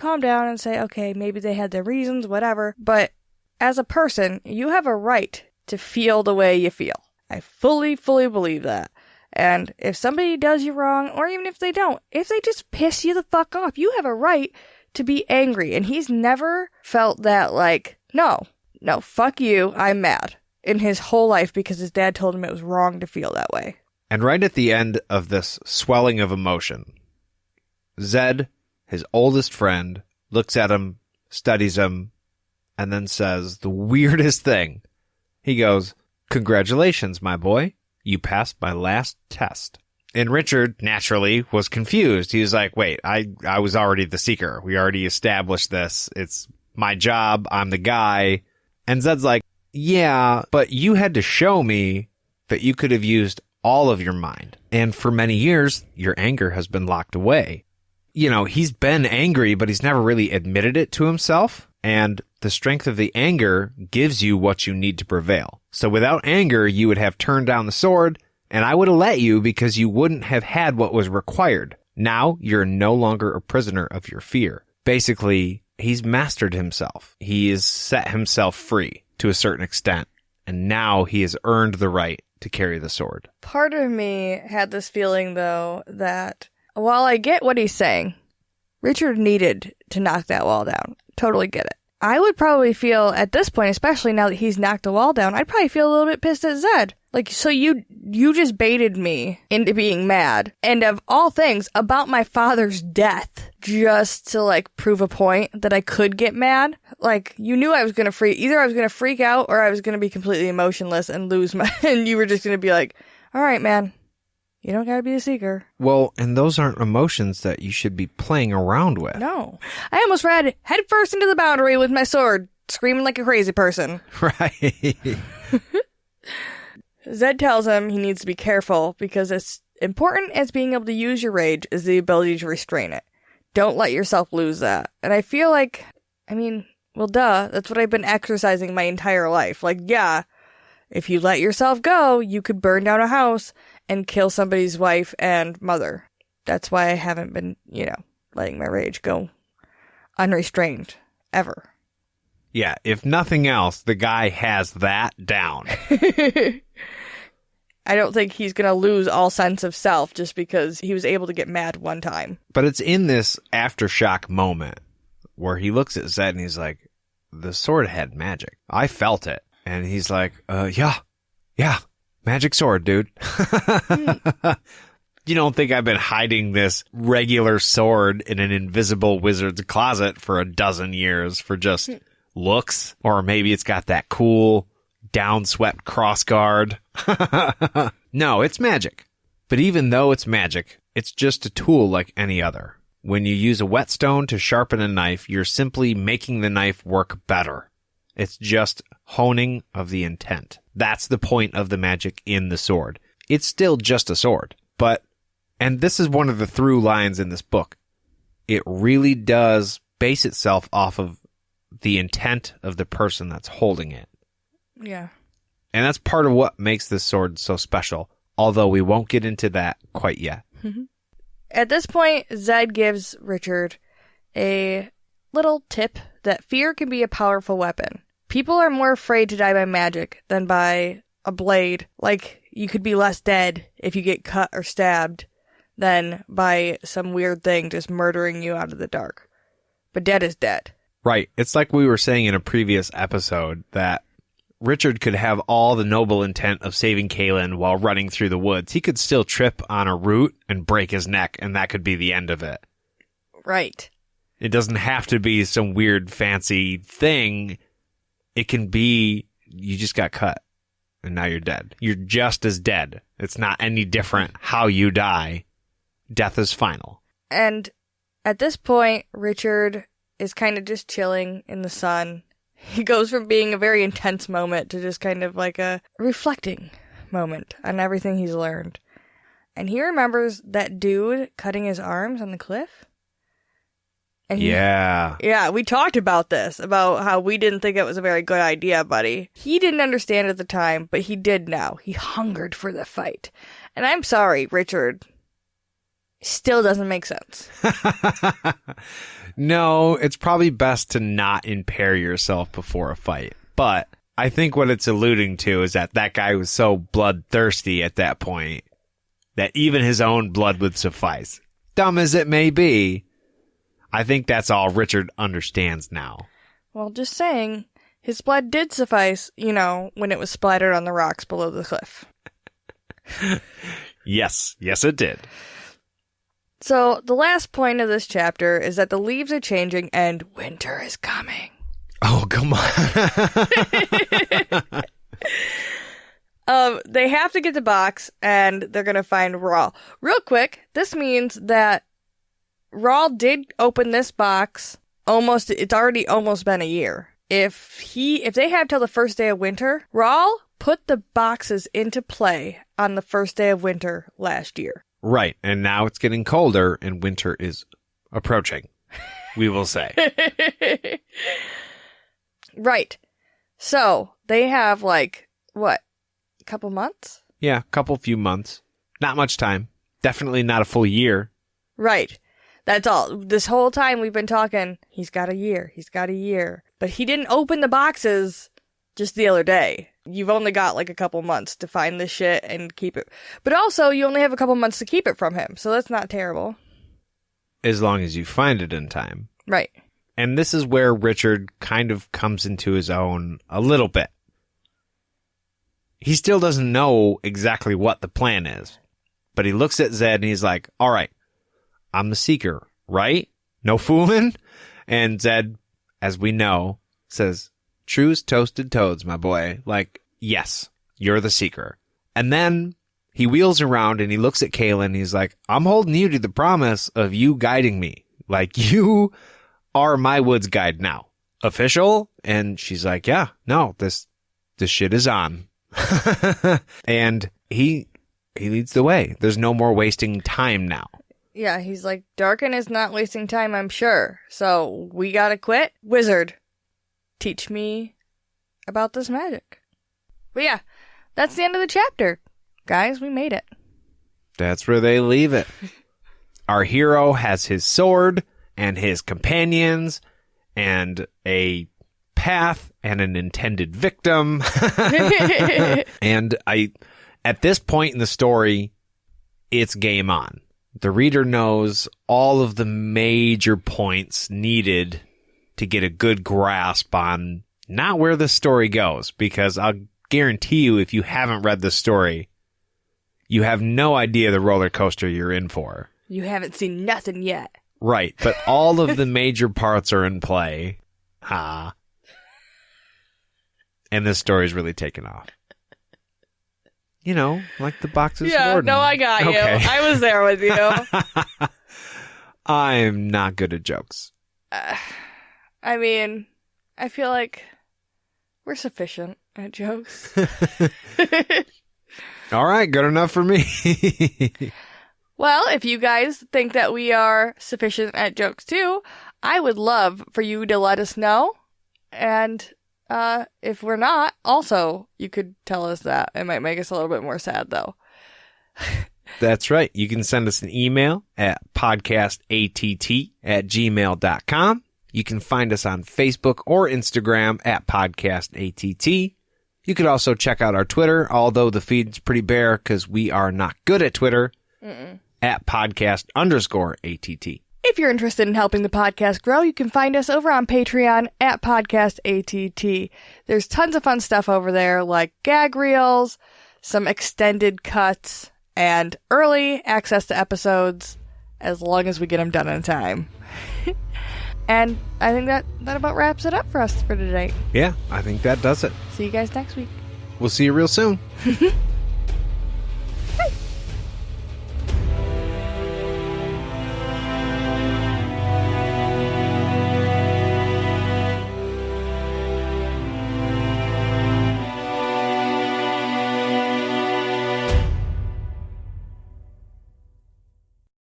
calm down and say, okay, maybe they had their reasons, whatever. But as a person, you have a right to feel the way you feel. I fully believe that. And if somebody does you wrong, or even if they don't, if they just piss you the fuck off, you have a right to be angry. And he's never felt that like, no, fuck you, I'm mad in his whole life because his dad told him it was wrong to feel that way. And right at the end of this swelling of emotion, Zed, his oldest friend, looks at him, studies him, and then says the weirdest thing. He goes, "Congratulations, my boy. You passed my last test." And Richard, naturally, was confused. He was like, wait, I was already the seeker. We already established this. It's my job. I'm the guy. And Zed's like, yeah, but you had to show me that you could have used all of your mind. And for many years, your anger has been locked away. You know, he's been angry, but he's never really admitted it to himself. And the strength of the anger gives you what you need to prevail. So without anger, you would have turned down the sword, and I would have let you because you wouldn't have had what was required. Now you're no longer a prisoner of your fear. Basically, he's mastered himself. He has set himself free to a certain extent, and now he has earned the right to carry the sword. Part of me had this feeling, though, that while I get what he's saying, Richard needed to knock that wall down. Totally get it. I would probably feel, at this point, especially now that he's knocked the wall down, I'd probably feel a little bit pissed at Zed. Like, so you just baited me into being mad. And of all things, about my father's death, just to, like, prove a point that I could get mad. Like, you knew I was gonna either I was gonna freak out or I was gonna be completely emotionless and lose and you were just gonna be like, all right, man, you don't gotta be a seeker. Well, and those aren't emotions that you should be playing around with. No. I almost ran head first into the boundary with my sword, screaming like a crazy person. Right. Zed tells him he needs to be careful because as important as being able to use your rage is the ability to restrain it. Don't let yourself lose that. And I feel like, well, duh, that's what I've been exercising my entire life. Like, yeah, if you let yourself go, you could burn down a house and kill somebody's wife and mother. That's why I haven't been, letting my rage go unrestrained, ever. Yeah, if nothing else, the guy has that down. I don't think he's going to lose all sense of self just because he was able to get mad one time. But it's in this aftershock moment where he looks at Zed and he's like, the sword had magic. I felt it. And he's like, yeah, magic sword, dude. You don't think I've been hiding this regular sword in an invisible wizard's closet for a dozen years for just looks? Or maybe it's got that cool downswept crossguard. No, it's magic. But even though it's magic, it's just a tool like any other. When you use a whetstone to sharpen a knife, you're simply making the knife work better. It's just honing of the intent. That's the point of the magic in the sword. It's still just a sword. But, and this is one of the through lines in this book, it really does base itself off of the intent of the person that's holding it. Yeah. And that's part of what makes this sword so special, although we won't get into that quite yet. Mm-hmm. At this point, Zed gives Richard a little tip that fear can be a powerful weapon. People are more afraid to die by magic than by a blade. Like, you could be less dead if you get cut or stabbed than by some weird thing just murdering you out of the dark. But dead is dead. Right. It's like we were saying in a previous episode that Richard could have all the noble intent of saving Kaelin while running through the woods. He could still trip on a root and break his neck, and that could be the end of it. Right. It doesn't have to be some weird fancy thing. It can be you just got cut, and now you're dead. You're just as dead. It's not any different how you die. Death is final. And at this point, Richard is kind of just chilling in the sun. He goes from being a very intense moment to just kind of like a reflecting moment on everything he's learned. And he remembers that dude cutting his arms on the cliff. And yeah, we talked about this, about how we didn't think it was a very good idea, buddy. He didn't understand at the time, but he did now. He hungered for the fight. And I'm sorry, Richard. Still doesn't make sense. No, it's probably best to not impair yourself before a fight. But I think what it's alluding to is that guy was so bloodthirsty at that point that even his own blood would suffice. Dumb as it may be, I think that's all Richard understands now. Well, just saying, his blood did suffice, when it was splattered on the rocks below the cliff. Yes, it did. So, the last point of this chapter is that the leaves are changing and winter is coming. Oh, come on. They have to get the box, and they're going to find Rawl. Real quick, this means that Rawl did open this box it's already almost been a year. If they have till the first day of winter, Rawl put the boxes into play on the first day of winter last year. Right, and now it's getting colder, and winter is approaching, we will say. Right. So, they have, a couple months? Yeah, few months. Not much time. Definitely not a full year. Right. That's all. This whole time we've been talking, he's got a year. But he didn't open the boxes just the other day. You've only got a couple months to find this shit and keep it. But also, you only have a couple months to keep it from him, so that's not terrible. As long as you find it in time. Right. And this is where Richard kind of comes into his own a little bit. He still doesn't know exactly what the plan is. But he looks at Zed and he's like, all right, I'm the seeker, right? No fooling? And Zed, as we know, says, true's toasted toads, my boy. Yes, you're the seeker. And then he wheels around and he looks at Kaylin and he's like, I'm holding you to the promise of you guiding me. You are my woods guide now. Official? And she's like, yeah, no, this shit is on. And he leads the way. There's no more wasting time now. Yeah, he's like, Darkin is not wasting time, I'm sure. So we gotta quit. Wizard, teach me about this magic. But yeah, that's the end of the chapter. Guys, we made it. That's where they leave it. Our hero has his sword and his companions and a path and an intended victim. And at this point in the story, it's game on. The reader knows all of the major points needed to get a good grasp on not where the story goes, because I'll guarantee you, if you haven't read the story, you have no idea the roller coaster you're in for. You haven't seen nothing yet. Right, but all of the major parts are in play. And this story's really taken off. Like the boxes. Yeah, no, I got you. I was there with you. I'm not good at jokes. I mean, I feel like we're sufficient at jokes. All right, good enough for me. Well, if you guys think that we are sufficient at jokes too, I would love for you to let us know. And if we're not, also, you could tell us that. It might make us a little bit more sad, though. That's right. You can send us an email at podcastatt@gmail.com. You can find us on Facebook or Instagram at podcastatt. You could also check out our Twitter, although the feed's pretty bare because we are not good at Twitter, at podcast_ATT. If you're interested in helping the podcast grow, you can find us over on Patreon at podcastatt. There's tons of fun stuff over there, like gag reels, some extended cuts, and early access to episodes, as long as we get them done in time. And I think that about wraps it up for us for today. Yeah, I think that does it. See you guys next week. We'll see you real soon.